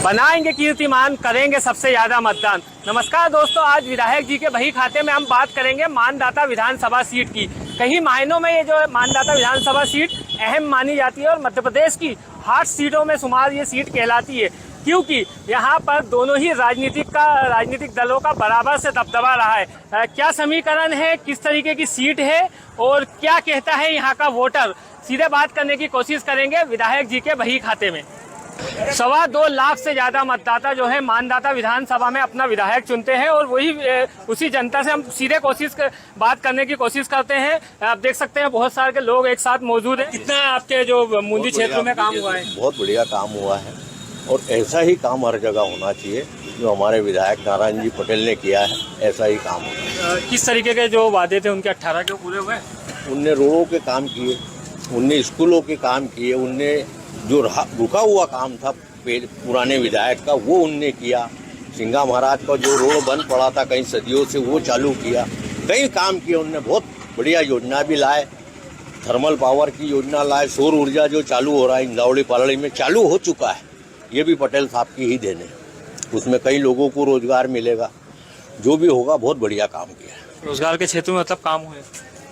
बनाएंगे कीर्तिमान, करेंगे सबसे ज्यादा मतदान। नमस्कार दोस्तों, आज विधायक जी के बही खाते में हम बात करेंगे मानदाता विधानसभा सीट की। कई मायनों में ये जो मानदाता विधानसभा सीट अहम मानी जाती है और मध्य प्रदेश की हॉट सीटों में शुमार ये सीट कहलाती है, क्योंकि यहाँ पर दोनों ही राजनीतिक दलों का बराबर से दबदबा रहा है। क्या समीकरण है, किस तरीके की सीट है और क्या कहता है यहाँ का वोटर, सीधे बात करने की कोशिश करेंगे विधायक जी के बही खाते में। 2.25 लाख से ज्यादा मतदाता जो है मानदाता विधानसभा में अपना विधायक चुनते हैं और वही उसी जनता से हम सीधे बात करने की कोशिश करते हैं। आप देख सकते हैं बहुत सारे लोग एक साथ मौजूद हैं। कितना आपके जो मुंदी क्षेत्र में काम हुआ है? बहुत बढ़िया काम हुआ है और ऐसा ही काम हर जगह होना चाहिए जो हमारे विधायक नारायण जी पटेल ने किया है, ऐसा ही काम होगा। किस तरीके के जो वादे थे उनके 18 के पूरे हुए? उनने रोडों के काम किए, उनने स्कूलों के काम किए, उनने जो रुका हुआ काम था पुराने विधायक का वो उनने किया। सिंघा महाराज का जो रोड बंद पड़ा था कई सदियों से वो चालू किया, कई काम किए उनने। बहुत बढ़िया योजना भी लाए, थर्मल पावर की योजना लाए, सौर ऊर्जा जो चालू हो रहा है इंदावड़ी पालड़ी में चालू हो चुका है, ये भी पटेल साहब की ही देन है। उसमें कई लोगों को रोजगार मिलेगा, जो भी होगा बहुत बढ़िया काम किया। रोजगार के क्षेत्र में मतलब काम हुए,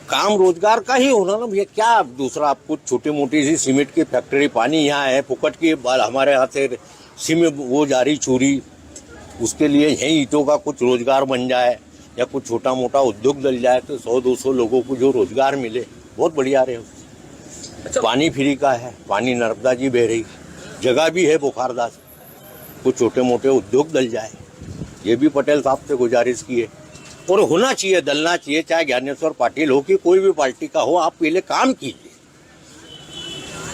काम रोजगार का ही होना ना भैया, क्या दूसरा। आप कुछ छोटी मोटी सी सीमेंट की फैक्ट्री, पानी यहाँ है फुकट की, हमारे यहाँ से सीमेंट वो जारी चूरी, उसके लिए यही ईंटों का कुछ रोजगार बन जाए या कुछ छोटा मोटा उद्योग डल जाए तो 100-200 लोगों को जो रोजगार मिले बहुत बढ़िया रहे। अच्छा, पानी फ्री का है, पानी नर्मदा जी बह रही, जगह भी है बुखारदास, कुछ छोटे मोटे उद्योग डल जाए, ये भी पटेल साहब से गुजारिश की है। और होना चाहिए, दलना चाहिए, चाहे ज्ञानेश्वर पाटिल हो कि कोई भी पार्टी का हो, आप पहले काम कीजिए,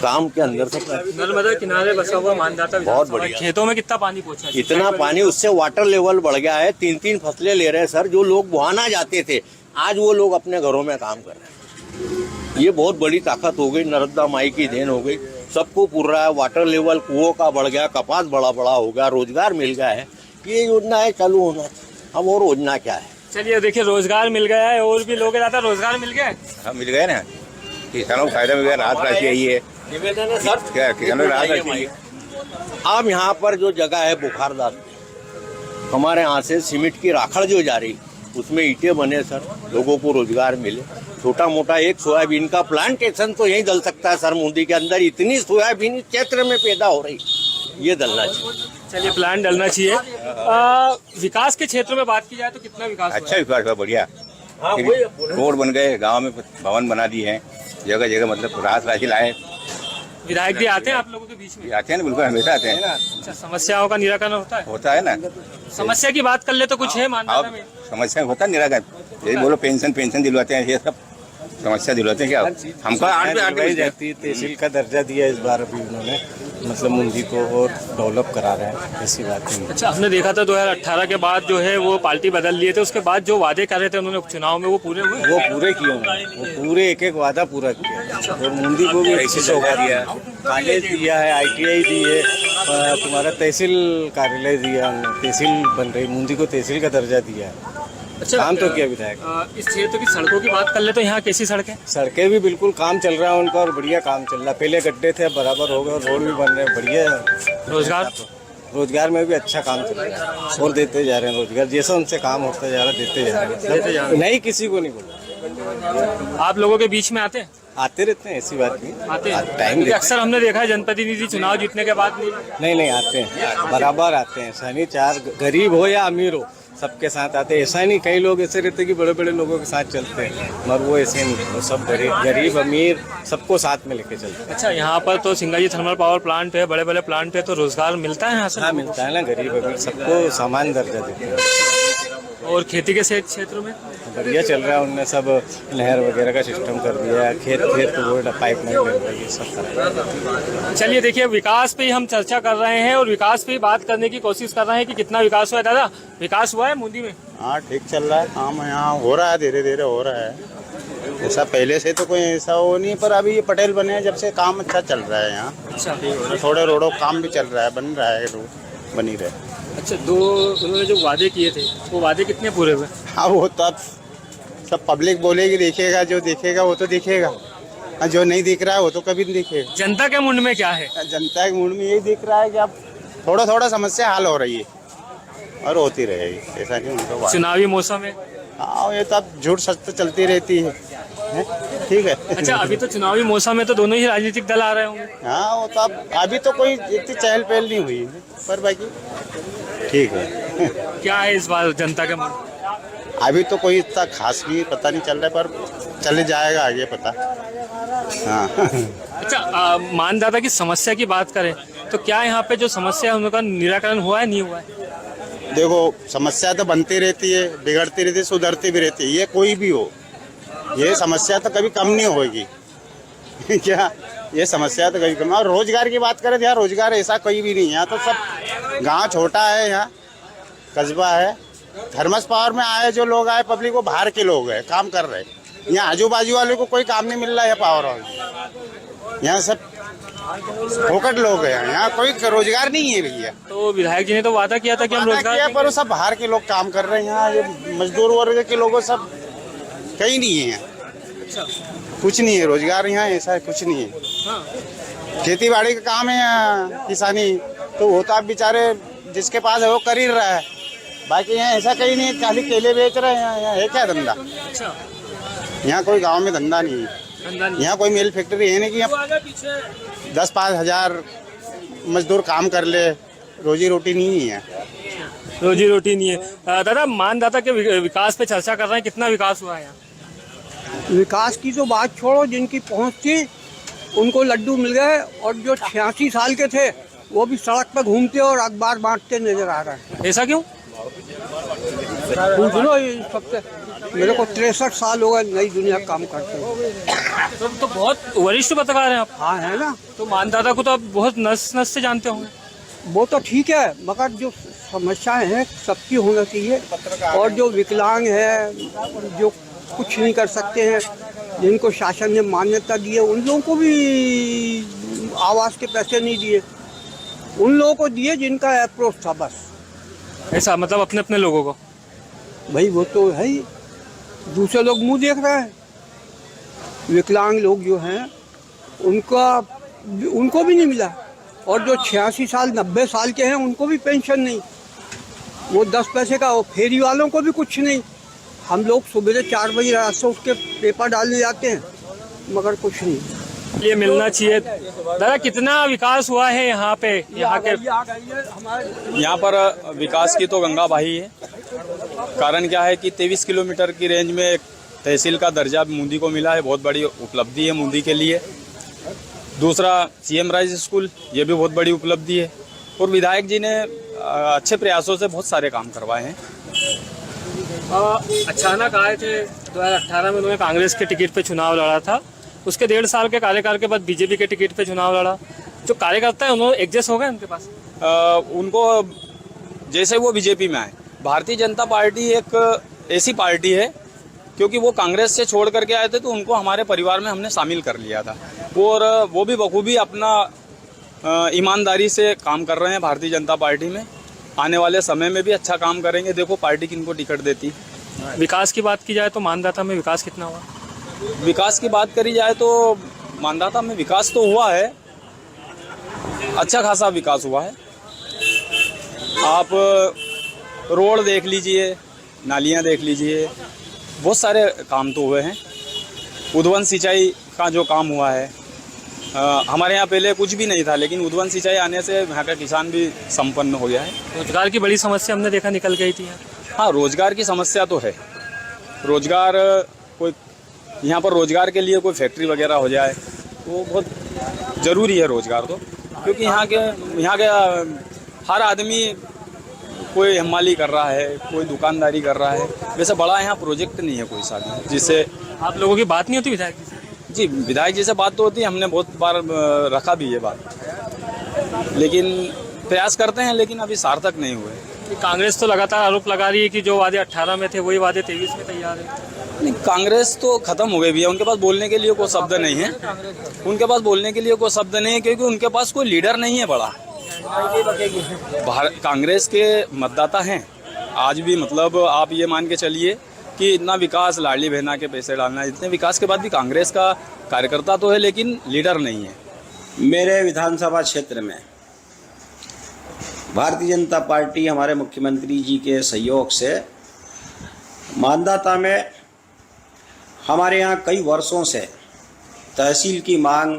काम के अंदर से। नर्मदा किनारे बसा हुआ मानदाता बहुत बढ़िया। खेतों में कितना पानी पहुंचा? इतना पानी, उससे वाटर लेवल बढ़ गया है। 3-3 फसलें ले रहे हैं सर, जो लोग बुहाना जाते थे आज वो लोग अपने घरों में काम कर रहे हैं। ये बहुत बड़ी ताकत हो गई, नर्मदा माई की देन हो गई, सबको पूर रहा है। वाटर लेवल कुओं का बढ़ गया, कपास बड़ा हो गया, रोजगार मिल गया है। ये योजना है, चालू होना चाहिए। अब और योजना क्या है? चलिए देखिए, रोजगार मिल गया है और भी लोग ज्यादा रोजगार मिल गए। हाँ मिल गए ना, किसानों को फायदा मिल गया, राहत राशि आई है। निवेदन है सर, क्या किसानों को राहत राशि? अब यहाँ पर जो जगह है बुखारदास, हमारे यहाँ से सीमेंट की राखड़ जो जा रही उसमें ईंटें बने सर, लोगों को रोजगार मिले। छोटा मोटा एक सोयाबीन का प्लांटेशन तो यही डल सकता है सर, मुंदी के अंदर इतनी सोयाबीन क्षेत्र में पैदा हो रही, ये डलना चाहिए। चलिए प्लान डलना चाहिए। विकास के क्षेत्र में बात की जाए तो कितना विकास? अच्छा विकास हुआ, बढ़िया। रोड बन गए, गांव में भवन बना दिए हैं, जगह जगह मतलब राहत राशि लाए। विधायक जी आते हैं आप लोगों के बीच में? आते हैं ना, बिल्कुल हमेशा आते हैं। अच्छा, समस्याओं का निराकरण होता है ना। समस्या की बात कर ले तो कुछ है मानदाता में? समस्या होता है निराकरण, यही बोलो पेंशन दिलवाते हैं, ये सब समस्या दिलवाते हैं। क्या हमको 8 जाती तहसील का दर्जा दिया इस बार अभी उन्होंने, मतलब मुंदी को और डेवलप करा रहे हैं, ऐसी बात नहीं। अच्छा, हमने देखा था 2018 के बाद जो है वो पार्टी बदल लिए थे, उसके बाद जो वादे कर रहे थे उन्होंने उपचुनाव में वो पूरे हुए? वो पूरे किए उन्होंने, वो पूरे एक वादा पूरा किया। और मुंदी को भी अच्छी सौगात दिया, कॉलेज दिया है, ITI दी है, तुम्हारा तहसील कार्यालय दिया, तहसील बन रही, मुंदी को तहसील का दर्जा दिया है। अच्छा, काम तो किया विधायक। इस क्षेत्र की सड़कों की बात कर ले तो यहाँ कैसी सड़कें? सड़कें भी बिल्कुल काम चल रहा है उनका और बढ़िया काम चल रहा है। पहले गड्ढे थे, बराबर हो गए और रोड भी बन रहे हैं, बढ़िया। रोजगार में भी अच्छा काम चल रहा है और देते जा रहे हैं रोजगार, जैसा उनसे काम होता जा रहा है देते जा रहे हैं, नहीं किसी को नहीं बोला। आप लोगों के बीच में आते रहते हैं, ऐसी बात नहीं आते हैं। टाइम अक्सर हमने देखा है जनप्रतिनिधि चुनाव जीतने के बाद नहीं आते हैं, बराबर आते हैं। सनी चार गरीब हो या अमीर हो सबके साथ आते हैं। ऐसा नहीं, कई लोग ऐसे रहते हैं कि बड़े बड़े लोगों के साथ चलते हैं, मगर वो ऐसे नहीं, वो सब गरीब अमीर सबको साथ में लेके चलते हैं। अच्छा, यहाँ पर तो सिंघा जी थर्मल पावर प्लांट है, बड़े बड़े प्लांट है, तो रोजगार मिलता है यहाँ से? हाँ मिलता है ना, गरीब अमीर सबको समान दर्जा देते हैं। और खेती के क्षेत्र में बढ़िया चल रहा है, उनने सब नहर वगैरह का सिस्टम कर दिया है, खेत वो पाइप लाइन ले रही है, सब कर। चलिए देखिए, विकास पे ही हम चर्चा कर रहे हैं और विकास पे ही बात करने की कोशिश कर रहे हैं कि कितना विकास हुआ है। दादा, विकास हुआ है मुंदी में? हाँ ठीक चल रहा है काम, यहाँ हो रहा है, धीरे धीरे हो रहा है। ऐसा पहले से तो कोई ऐसा वो नहीं, पर अभी ये पटेल बने हैं जब से काम अच्छा चल रहा है यहाँ। अच्छा, थोड़े रोडों काम भी चल रहा है, बन रहा है, रोड बनी रहे। अच्छा, उन्होंने जो वादे किए थे वो वादे कितने पूरे हुए? हाँ वो तो अब सब पब्लिक बोलेगी, देखेगा, जो देखेगा वो तो दिखेगा, जो नहीं दिख रहा है वो तो कभी नहीं दिखेगा। जनता के मुंड में क्या है? जनता के मुंड में यही दिख रहा है कि अब थोड़ा थोड़ा समस्या हल हो रही है और होती रहेगी, ऐसा नहीं उनको बात। चुनावी मौसम है। हाँ, ये तो अब झूठ सच तो चलती रहती है, ठीक है। अच्छा, अभी तो चुनावी मौसम है तो दोनों ही राजनीतिक दल आ रहे होंगे। हाँ, वो तो अब अभी तो कोई इतनी चहल पहल नहीं हुई है, पर बाकी ठीक है। क्या है इस बार जनता के मन? अभी तो कोई इतना खास भी पता नहीं चल रहा है, पर चले जाएगा आगे पता। हाँ। अच्छा, मानदाता की समस्या की बात करें तो क्या यहाँ पे जो समस्या है उनका निराकरण हुआ है, नहीं हुआ है? देखो, समस्या तो बनती रहती है, बिगड़ती रहती है, सुधरती भी रहती है, ये कोई भी हो, ये समस्या तो कभी कम नहीं होगी। क्या, ये समस्या तो कभी कम। और रोजगार की बात करें तो यहाँ रोजगार ऐसा कोई भी नहीं है, यहाँ तो सब गांव छोटा है, यहाँ कस्बा है। थर्मस पावर में आए जो लोग आए, पब्लिक वो बाहर के लोग हैं, काम कर रहे हैं। यहाँ आजू बाजू वाले को कोई काम नहीं मिल रहा है पावर हाउस, यहाँ सब फोकट लोग हैं, यहाँ कोई रोजगार नहीं है भैया। तो विधायक जी ने तो वादा किया था कि हम रोजगार किया, देंगे। पर वो सब बाहर के लोग काम कर रहे हैं, यहाँ ये मजदूर वर्ग के लोगों सब कहीं नहीं है, कुछ नहीं है रोजगार यहाँ, ऐसा है कुछ नहीं है। हाँ। खेती बाड़ी का काम है यहाँ, किसानी, तो वो तो आप बेचारे जिसके पास है वो कर ही रहा है, बाकी यहाँ ऐसा कहीं नहीं है। खाली केले बेच रहे हैं, यहाँ है क्या धंधा? अच्छा, यहाँ कोई गांव में धंधा नहीं है, धंधा नहीं। यहाँ कोई मिल फैक्ट्री है नहीं कि यहाँ 10-5 हजार मजदूर काम कर ले, रोजी रोटी नहीं है। रोजी रोटी नहीं है। दादा, मानदाता के विकास पे चर्चा कर रहे हैं, कितना विकास हुआ है यहाँ? विकास की तो बात छोड़ो, जिनकी पहुंच थी उनको लड्डू मिल गए, और जो 86 साल के थे वो भी सड़क पर घूमते और अखबार बांटते नजर आ रहे हैं। ऐसा क्यों? पूछ लो ये सबसे, मेरे को 63 साल हो गए नई दुनिया काम करते हुए। तो बहुत वरिष्ठ पत्रकार हैं आप। हाँ, है ना। तो मानदाता को तो आप बहुत नस नस से जानते होंगे। वो तो ठीक है, मगर जो समस्याएं हैं सबकी होना चाहिए, और जो विकलांग है, जो कुछ नहीं कर सकते हैं, जिनको शासन ने मान्यता दी है, उन लोगों को भी आवास के पैसे नहीं दिए, उन लोगों को दिए जिनका अप्रोच था बस। ऐसा मतलब अपने अपने लोगों को? भाई वो तो है ही, दूसरे लोग मुंह देख रहे हैं। विकलांग लोग जो हैं उनको भी नहीं मिला, और जो 86 साल 90 साल के हैं उनको भी पेंशन नहीं, वो 10 पैसे का, वो फेरी वालों को भी कुछ नहीं। हम लोग सुबह 4 बजे रात से उठ के पेपर डालने जाते हैं, मगर कुछ नहीं। ये मिलना चाहिए। दादा, कितना विकास हुआ है यहाँ पे? यहाँ के यहाँ पर विकास की तो गंगा बही है। कारण क्या है कि 23 किलोमीटर की रेंज में एक तहसील का दर्जा बूंदी को मिला है, बहुत बड़ी उपलब्धि है बूंदी के लिए। दूसरा, सीएम राइज स्कूल, ये भी बहुत बड़ी उपलब्धि है। और विधायक जी ने अच्छे प्रयासों से बहुत सारे काम करवाए हैं। अचानक आए थे 2018 में, उन्होंने कांग्रेस के टिकट पे चुनाव लड़ा था, उसके 1.5 साल के कार्यकाल के बाद बीजेपी के टिकट पे चुनाव लड़ा। जो कार्यकर्ता है उन्होंने एडजस्ट हो गए उनके पास? उनको जैसे वो बीजेपी में आए, भारतीय जनता पार्टी एक ऐसी पार्टी है, क्योंकि वो कांग्रेस से छोड़ करके आए थे तो उनको हमारे परिवार में हमने शामिल कर लिया था, और वो भी बखूबी अपना ईमानदारी से काम कर रहे हैं भारतीय जनता पार्टी में। आने वाले समय में भी अच्छा काम करेंगे। देखो पार्टी किनको टिकट देती। विकास की बात की जाए तो मानदाता में विकास कितना हुआ? विकास की बात करी जाए तो मानदाता में विकास तो हुआ है, अच्छा खासा विकास हुआ है। आप रोड देख लीजिए, नालियाँ देख लीजिए, बहुत सारे काम तो हुए हैं। उद्वन सिंचाई का जो काम हुआ है, हमारे यहाँ पहले कुछ भी नहीं था, लेकिन उद्वन सिंचाई आने से यहाँ का किसान भी संपन्न हो गया है। रोजगार की बड़ी समस्या हमने देखा निकल गई थी। हाँ, रोजगार की समस्या तो है। रोजगार, कोई यहाँ पर रोजगार के लिए कोई फैक्ट्री वगैरह हो जाए वो बहुत ज़रूरी है रोजगार तो, क्योंकि यहाँ के हर आदमी कोई हमाली कर रहा है, कोई दुकानदारी कर रहा है। वैसे बड़ा यहाँ प्रोजेक्ट नहीं है कोई सा, जिससे आप लोगों की बात नहीं होती विधायक जी से? जी, विधायक जी से बात तो होती है, हमने बहुत बार रखा भी ये बात, लेकिन प्रयास करते हैं, लेकिन अभी सार्थक नहीं हुए। कांग्रेस तो लगातार आरोप लगा रही है कि जो वादे 18 में थे वही वादे 23 में तैयार है। नहीं, कांग्रेस तो खत्म हो गई भी है, उनके पास बोलने के लिए कोई शब्द नहीं है। उनके पास बोलने के लिए कोई शब्द नहीं है, क्योंकि उनके पास कोई लीडर नहीं है बड़ा। कांग्रेस के मतदाता हैं आज भी, मतलब आप ये मान के चलिए कि इतना विकास, लाडली बहना के पैसे डालना, इतने विकास के बाद भी कांग्रेस का कार्यकर्ता तो है, लेकिन लीडर नहीं है। मेरे विधानसभा क्षेत्र में भारतीय जनता पार्टी हमारे मुख्यमंत्री जी के सहयोग से मानदाता में हमारे यहाँ कई वर्षों से तहसील की मांग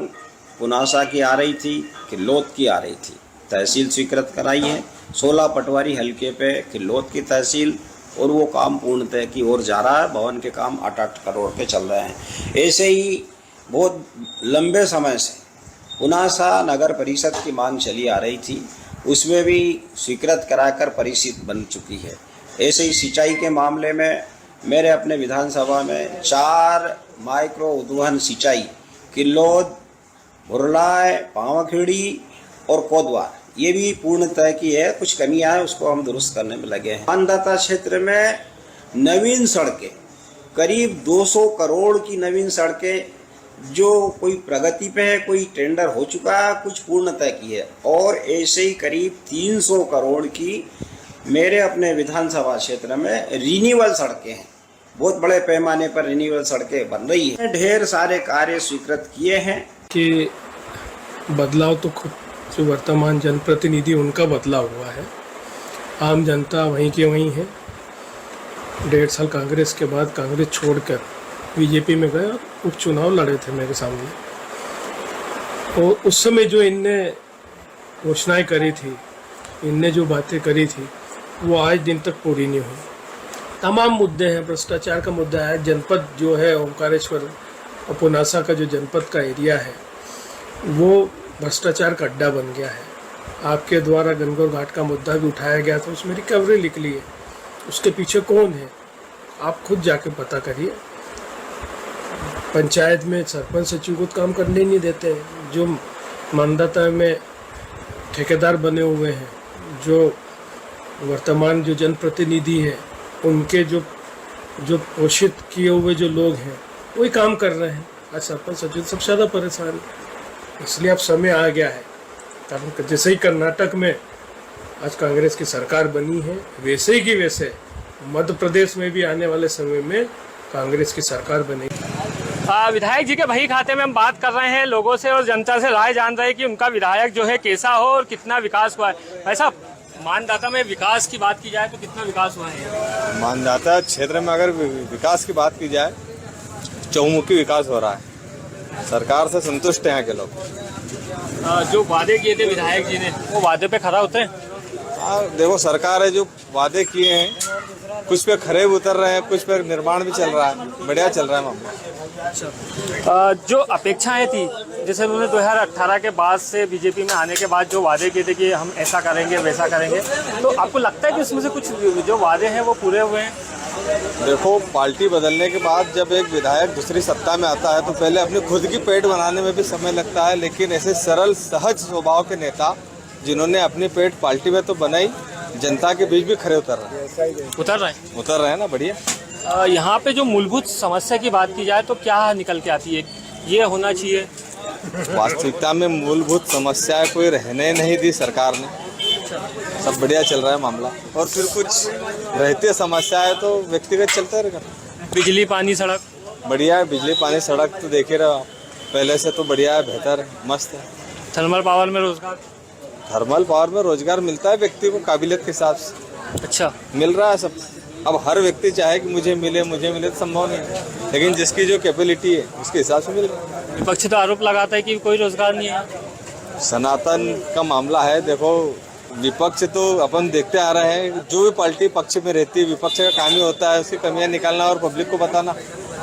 पुनासा की आ रही थी, किल्लोद की आ रही थी। तहसील स्वीकृत कराई है 16 पटवारी हल्के पे किल्लोद की तहसील, और वो काम पूर्णतः की ओर जा रहा है। भवन के काम 8-8 करोड़ के चल रहे हैं। ऐसे ही बहुत लंबे समय से पुनासा नगर परिषद की मांग चली आ रही थी, उसमें भी स्वीकृत कराकर परिषद बन चुकी है। ऐसे ही सिंचाई के मामले में मेरे अपने विधानसभा में 4 माइक्रो उद्वहन सिंचाई किल्लोद, भुरलाय, पावाखेड़ी और कोदवार, ये भी पूर्णतः की है। कुछ कमियां हैं, उसको हम दुरुस्त करने में लगे हैं। मानदाता क्षेत्र में नवीन सड़कें, करीब 200 करोड़ की नवीन सड़कें जो कोई प्रगति पे है, कोई टेंडर हो चुका है, कुछ पूर्णतः की है, और ऐसे ही करीब 300 करोड़ की मेरे अपने विधानसभा क्षेत्र में रिन्यूअल सड़कें हैं। बहुत बड़े पैमाने पर रिन्यूअल सड़कें बन रही हैं। ढेर सारे कार्य स्वीकृत किए हैं कि बदलाव तो खुद जो वर्तमान जनप्रतिनिधि उनका बदलाव हुआ है, आम जनता वहीं की वहीं है। 1.5 साल कांग्रेस के बाद कांग्रेस छोड़कर बीजेपी में गए और उपचुनाव लड़े थे मेरे सामने, और उस समय जो इनने घोषणाएं करी थी, इनने जो बातें करी थी, वो आज दिन तक पूरी नहीं हुई। तमाम मुद्दे हैं, भ्रष्टाचार का मुद्दा है। जनपद जो है ओंकारेश्वर और पुनासा का जो जनपद का एरिया है, वो भ्रष्टाचार का अड्डा बन गया है। आपके द्वारा गणगौर घाट का मुद्दा भी उठाया गया था, उसमें रिकवरी निकली है। उसके पीछे कौन है, आप खुद जाके पता करिए। पंचायत में सरपंच सचिव को काम करने नहीं देते। जो मानदाता में ठेकेदार बने हुए हैं, जो वर्तमान जो जनप्रतिनिधि हैं, उनके जो पोषित किए हुए जो लोग हैं, वही काम कर रहे हैं। आज सरपंच सचिव सबसे ज़्यादा परेशान है। इसलिए अब समय आ गया है, कारण जैसे ही कर्नाटक में आज कांग्रेस की सरकार बनी है, वैसे ही की वैसे मध्य प्रदेश में भी आने वाले समय में कांग्रेस की सरकार बनेगी। विधायक जी के बही खाते में हम बात कर रहे हैं, लोगों से और जनता से राय जान रहे हैं कि उनका विधायक जो है कैसा हो और कितना विकास हुआ है। भाई साहब, मानदाता में विकास की बात की जाए तो कितना विकास हुआ है? मानदाता क्षेत्र में अगर विकास की बात की जाए, चहुमुखी विकास हो रहा है। सरकार से संतुष्ट हैं यहाँ के लोग। जो वादे किए थे विधायक जी ने, वो वादे पे खरा उतरे? हाँ, देखो सरकार है, जो वादे किए हैं कुछ पे खरे उतर रहे हैं, कुछ पे निर्माण भी चल रहा है, बढ़िया चल रहा है मामला। जो अपेक्षाएं थी, जैसे उन्होंने 2018 के बाद से बीजेपी में आने के बाद जो वादे किए थे कि हम ऐसा करेंगे वैसा करेंगे, तो आपको लगता है कि उसमें से कुछ जो वादे हैं वो पूरे हुए हैं? देखो, पार्टी बदलने के बाद जब एक विधायक दूसरी सत्ता में आता है तो पहले अपने खुद की पेट बनाने में भी समय लगता है, लेकिन ऐसे सरल सहज स्वभाव के नेता जिन्होंने अपनी पेट पार्टी में तो बनाई, जनता के बीच भी खड़े उतर रहे हैं ना, बढ़िया। यहाँ पे जो मूलभूत समस्या की बात की जाए तो क्या निकल के आती है? ये होना चाहिए। वास्तविकता में मूलभूत समस्याएं कोई रहने नहीं दी सरकार ने, सब बढ़िया चल रहा है मामला। और फिर कुछ रहती समस्याएं तो व्यक्तिगत चलता रहेगा। बिजली पानी सड़क बढ़िया है, बिजली पानी सड़क तो देखे रहे आप, पहले से तो बढ़िया है, बेहतर है, मस्त है। थर्मल पावर में रोजगार? थर्मल पावर में रोजगार मिलता है व्यक्ति को काबिलियत के हिसाब से। अच्छा, मिल रहा है सब। अब हर व्यक्ति चाहे कि मुझे मिले तो संभव नहीं है, लेकिन जिसकी जो कैपेबिलिटी है उसके हिसाब से मिल रहा है। विपक्ष तो आरोप लगाता है कि कोई रोजगार नहीं है। सनातन का मामला है। देखो, विपक्ष तो अपन देखते आ रहे हैं, जो भी पार्टी पक्ष में रहती है, विपक्ष का काम ही होता है उसकी कमियां निकालना और पब्लिक को बताना,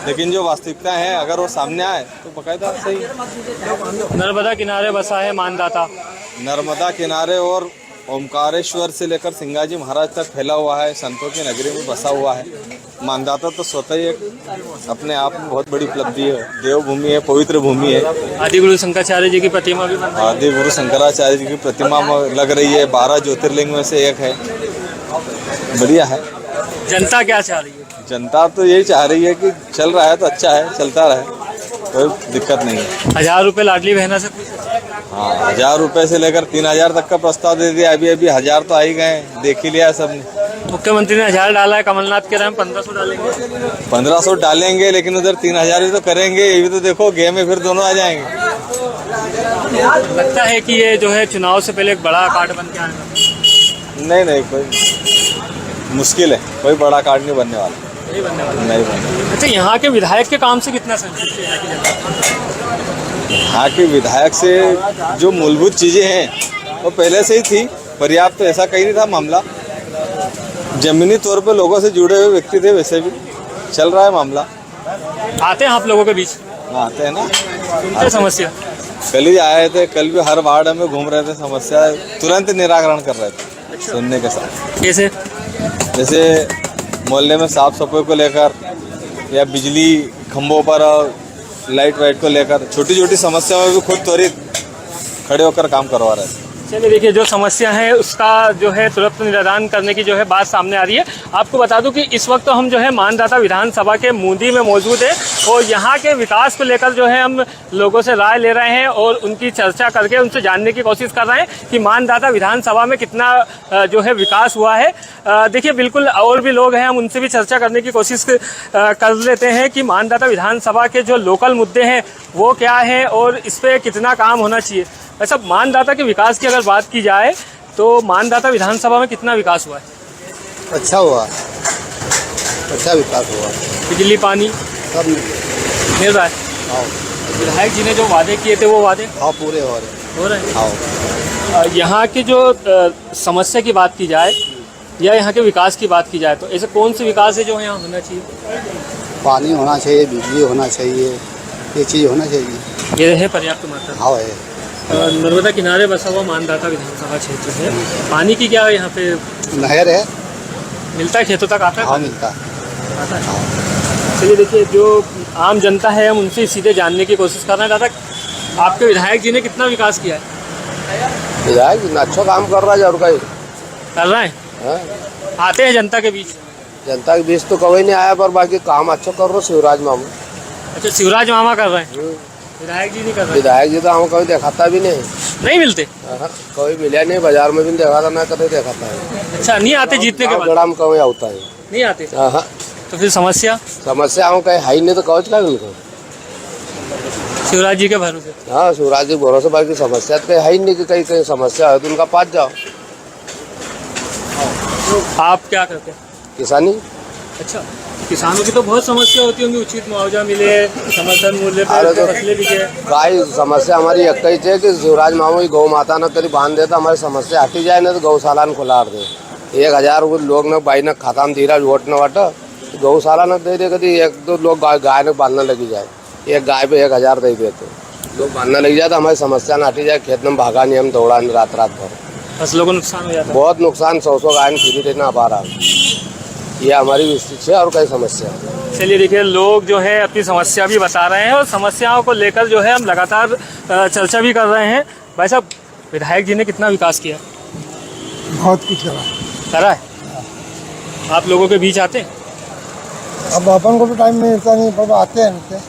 लेकिन जो वास्तविकता है अगर वो सामने आए तो बकायदा सही है। नर्मदा किनारे बसा है मानदाता। नर्मदा किनारे और ओमकारेश्वर से लेकर सिंगाजी महाराज तक फैला हुआ है, संतों की नगरी में बसा हुआ है। मानदाता तो स्वतः ही एक अपने आप में बहुत बड़ी उपलब्धि है, देवभूमि है, पवित्र भूमि है। आदि गुरु शंकराचार्य जी की प्रतिमा भी आदि गुरु शंकराचार्य जी की प्रतिमा लग रही है, 12 ज्योतिर्लिंग में से एक है, बढ़िया है। जनता क्या चाह रही है? जनता तो यही चाह रही है कि चल रहा है तो अच्छा है, चलता रहे, कोई दिक्कत नहीं है। 1000 रुपये लाडली बहना से? हाँ, 1000 रुपये से लेकर 3000 तक का प्रस्ताव दे दिया। अभी 1000 तो आ ही गए, देख ही लिया सबने। मुख्यमंत्री ने 1000 डाला है, कमलनाथ के रहे 1500 डालेंगे। 1500 डालेंगे, लेकिन उधर 3000 ही तो करेंगे। ये भी तो देखो, गेम में फिर दोनों आ जाएंगे। लगता है कि ये जो है चुनाव से पहले एक बड़ा काट बन के आएगा। नहीं नहीं, कोई मुश्किल है, कोई बड़ा कार्ड नहीं बनने वाला। नहीं बनने वाला। नहीं बनने। अच्छा, यहाँ के विधायक के काम से कितना संतुष्ट है यहाँ की जनता? यहाँ के विधायक से जो मूलभूत चीज़ें हैं वो पहले से ही थी, पर्याप्त, ऐसा कहीं नहीं था मामला। जमीनी तौर पे लोगों से जुड़े हुए व्यक्ति थे, वैसे भी चल रहा है मामला। आते हैं आप लोगों के बीच, आते हैं ना, सुनते समस्या। कल ही आए थे, कल भी हर वार्ड में घूम रहे थे, समस्या तुरंत निराकरण कर रहे थे सुनने के साथ। कैसे? जैसे मोहल्ले में साफ सफाई को लेकर या बिजली खंभों पर लाइट वाइट को लेकर छोटी छोटी समस्याओं में भी खुद त्वरित खड़े होकर काम करवा रहे थे। चलिए, देखिए जो समस्या है उसका जो है तुरंत निराकरण करने की जो है बात सामने आ रही है। आपको बता दूं कि इस वक्त तो हम जो है मानदाता विधानसभा के मूंदी में मौजूद है और यहाँ के विकास को लेकर जो है हम लोगों से राय ले रहे हैं और उनकी चर्चा करके उनसे जानने की कोशिश कर रहे हैं कि मानदाता विधानसभा में कितना जो है विकास हुआ है। देखिए, बिल्कुल और भी लोग हैं, हम उनसे भी चर्चा करने की कोशिश कर लेते हैं कि मानदाता विधानसभा के जो लोकल मुद्दे हैं वो क्या हैं और इस पर कितना काम होना चाहिए। वैसे मानदाता के विकास की अगर बात की जाए तो मानदाता विधानसभा में कितना विकास हुआ है? अच्छा हुआ, अच्छा विकास हुआ, बिजली पानी सब मिल रहा है। विधायक जी ने जो वादे किए थे वो वादे हाँ पूरे हो रहे हैं। हाँ। यहाँ की जो समस्या की बात की जाए या यहाँ के विकास की बात की जाए तो ऐसे कौन से विकास है जो यहाँ होना चाहिए? पानी होना चाहिए, बिजली होना चाहिए, ये चीज़ होना चाहिए। ये है पर्याप्त मात्रा में। हाँ है। नर्मदा किनारे बसा हुआ मानदाता विधानसभा क्षेत्र है, पानी की क्या यहाँ पे नहर है, मिलता है, खेतों तक आता है? हाँ मिलता आता है। चलिए, देखिए जो आम जनता है हम उनसे सीधे जानने की कोशिश कर रहे हैं। दादा, आपके विधायक जी ने कितना विकास किया है? विधायक अच्छा काम कर रहा है, और कहीं कर रहे हैं? हाँ? आते हैं जनता के बीच? जनता के बीच तो कभी नहीं आया, पर बाकी काम अच्छा कर रहा शिवराज मामा। अच्छा, शिवराज मामा कर रहे हैं, विधायक जी नहीं कर रहे? विधायक जी तो हम कभी दिखाता भी नहीं, नहीं मिलते? कभी मिला नहीं, बाजार में भी नहीं देखा था, ना कभी दिखाता है। अच्छा, नहीं आते जीतने के बाद? गड़ा में कभी आता है, नहीं आते? हाँ। तो फिर समस्या हम कहीं है ही नहीं, तो कौच का उनको शिवराज जी के भरोसे? हाँ, शिवराज जी भरोसे, बाकी समस्या तो कहीं है ही नहीं कि कहीं कहीं समस्या है तो उनका पास जाओ। आप क्या करते हैं? किसानी। अच्छा, किसानों की तो बहुत समस्या होती होंगी, उचित मुआवजा मिले, समर्थन मूल्य पर फसलें बिके। गाय समस्या हमारी एक ही है कि शिवराज मामू की गौ माता न कभी बांध देता, हमारी समस्या हटी जाए ना तो गौशाला न खुला दे। 1000 लोग न बाई न खाता में धीरा वोट न वाटा, गौशाला न दे दे, कभी 1-2 लोग गाय न बांधने लगी जाए, एक गाय पे 1000 दे देते, लोग बांधने लग जाए तो हमारी समस्या न हटी जाए। खेत में भागा नहीं, हम दौड़ा नहीं रात भर, फसलों को नुकसान हो जाता है। बहुत नुकसान, 100 गाय न खीरी रहना पा रहा, ये हमारी स्थिति है और कई समस्या है। चलिए, देखिए लोग जो है अपनी समस्या भी बता रहे हैं और समस्याओं को लेकर जो है हम लगातार चर्चा भी कर रहे हैं। भाई साहब, विधायक जी ने कितना विकास किया? बहुत कुछ करा है। आप लोगों के बीच आते हैं? अब अपन को भी टाइम मिलता नहीं, पर आते हैं।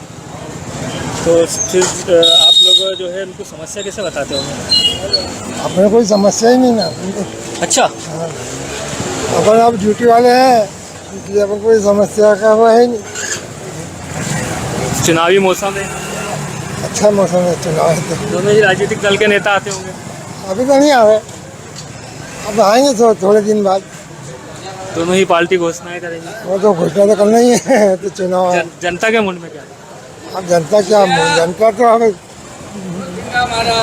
तो फिर आप लोग जो है उनको समस्या कैसे बताते होंगे? अपने कोई समस्या ही नहीं ना। अच्छा, अपन अब ड्यूटी वाले हैं, इसलिए अपन कोई समस्या का हुआ है नहीं। चुनावी मौसम है, अच्छा मौसम है, चुनाव है तो दोनों ही राजनीतिक दल के नेता आते होंगे? अभी तो नहीं आए, अब आएंगे थोड़े दिन बाद। दोनों ही पार्टी घोषणाएं करेंगे? वो तो घोषणा तो करना ही है, तो चुनाव है। जनता के मुंड में क्या है? अब जनता क्या, जनता तो हमें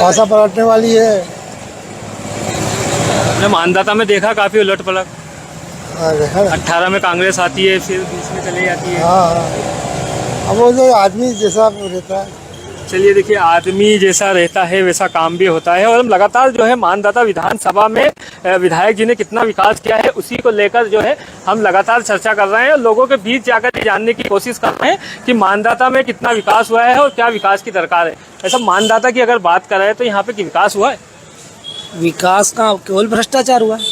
पासा पलटने वाली है। हमने मानदाता में देखा काफ़ी उलट पलट। देखा ना? 18 में कांग्रेस आती है, फिर बीच में चली जाती है। हाँ, अब वो जो आदमी जैसा रहता है। चलिए, देखिए आदमी जैसा रहता है वैसा काम भी होता है और हम लगातार जो है मानदाता विधानसभा में विधायक जी ने कितना विकास किया है उसी को लेकर जो है हम लगातार चर्चा कर रहे हैं और लोगों के बीच जाकर जानने की कोशिश कर रहे हैं कि मानदाता में कितना विकास हुआ है और क्या विकास की दरकार है। ऐसा मानदाता की अगर बात करें तो यहाँ पे विकास हुआ है? विकास का केवल भ्रष्टाचार हुआ है।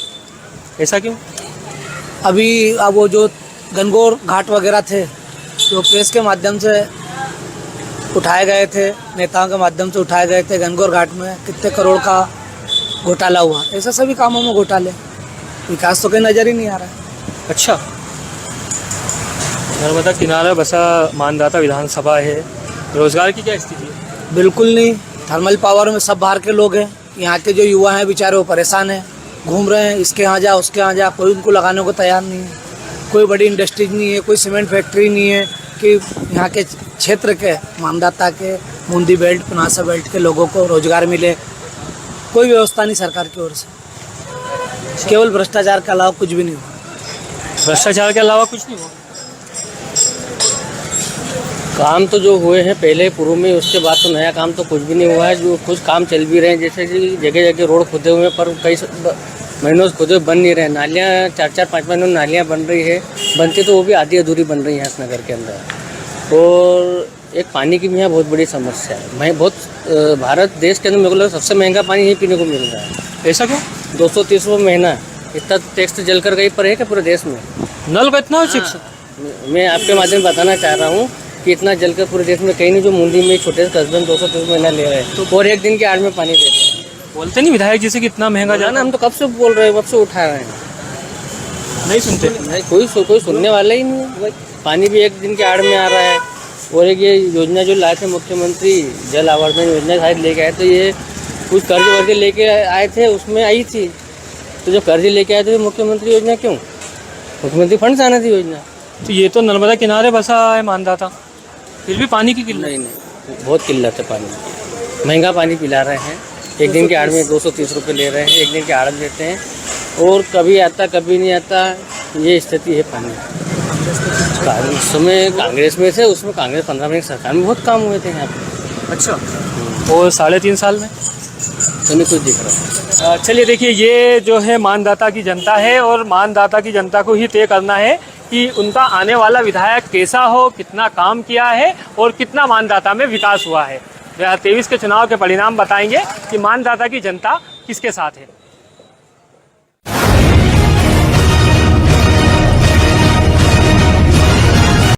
ऐसा क्यों? अभी अब वो जो गनगौर घाट वगैरह थे जो प्रेस के माध्यम से उठाए गए थे, नेताओं के माध्यम से उठाए गए थे, गनगौर घाट में कितने करोड़ का घोटाला हुआ, ऐसा सभी कामों में घोटाले, विकास तो कहीं नज़र ही नहीं आ रहा है। अच्छा, नर्मदा किनारा बसा मानदाता विधानसभा है, रोजगार की क्या स्थिति है? बिल्कुल नहीं, थर्मल पावर में सब बाहर के लोग हैं, यहाँ के जो युवा हैं बेचारे वो परेशान हैं, घूम रहे हैं, इसके यहाँ जा उसके यहाँ जा, कोई उनको लगाने को तैयार नहीं है। कोई बड़ी इंडस्ट्रीज नहीं है, कोई सीमेंट फैक्ट्री नहीं है कि यहाँ के क्षेत्र के मानदाता के बूंदी बेल्ट पनासा बेल्ट के लोगों को रोजगार मिले। कोई व्यवस्था नहीं सरकार की ओर से, केवल भ्रष्टाचार के अलावा कुछ भी नहीं हुआ। भ्रष्टाचार के अलावा कुछ नहीं हुआ। काम तो जो हुए हैं पहले पूर्व में, उसके बाद तो नया काम तो कुछ भी नहीं हुआ है। जो कुछ काम चल भी रहे हैं, जैसे कि जगह जगह रोड खुदे हुए हैं, पर कई महीनों से खुदे बन नहीं रहे। नालियाँ 4-4, 5 महीनों नालियाँ बन रही है, बनती तो वो भी आधी अधूरी बन रही है इस नगर के अंदर। और एक पानी की भी यहाँ बहुत बड़ी समस्या है। मैं बहुत भारत देश के अंदर मेरे को लगता है सबसे महंगा पानी यहीं पीने को मिल रहा है। ऐसा क्यों? 230 रुपये महीना। इतना टैक्स जल कर कहीं पर है क्या पूरे देश में? नल का इतना शिक्षा? मैं आपके माध्यम से बताना चाह रहा हूँ कि इतना जल कर पूरे देश में कहीं नहीं। जो मुंडी में छोटे से कस्बे में 230 महीना ले रहे हैं और एक दिन की आड़ में पानी देते हैं। बोलते नहीं विधायक जी से कि इतना महंगा जाना? हम तो कब से बोल रहे हैं, कब से उठा रहे हैं, नहीं सुनते। नहीं, कोई सुनने वाला ही नहीं। पानी भी एक दिन के आड़ में आ रहा है। और एक ये योजना जो लाए थे मुख्यमंत्री जल आवर्धन योजना शायद लेके आए, तो ये कुछ कर्ज वर्ज लेके आए थे, उसमें आई थी। तो जो कर्ज लेके आए थे मुख्यमंत्री योजना क्यों? मुख्यमंत्री फंड से आना थी योजना। तो ये तो नर्मदा किनारे बसा है मानदाता, फिर भी पानी की किल्लत? नहीं, बहुत किल्लत है पानी की। महंगा पानी पिला रहे हैं, एक दिन के आड़ में 230 रुपये ले रहे हैं, एक दिन के आड़ देते हैं, और कभी आता कभी नहीं आता, ये स्थिति है पानी। उस समय कांग्रेस में थे, उसमें कांग्रेस 15 महीने सरकार में बहुत काम हुए थे यहाँ पे। अच्छा, और 3.5 साल में तो नहीं कुछ दिख रहा। चलिए देखिए, ये जो है मानदाता की जनता है, और मानदाता की जनता को ही तय करना है कि उनका आने वाला विधायक कैसा हो, कितना काम किया है और कितना मानदाता में विकास हुआ है। 2023 के चुनाव के परिणाम बताएंगे कि मानदाता की जनता किसके साथ है।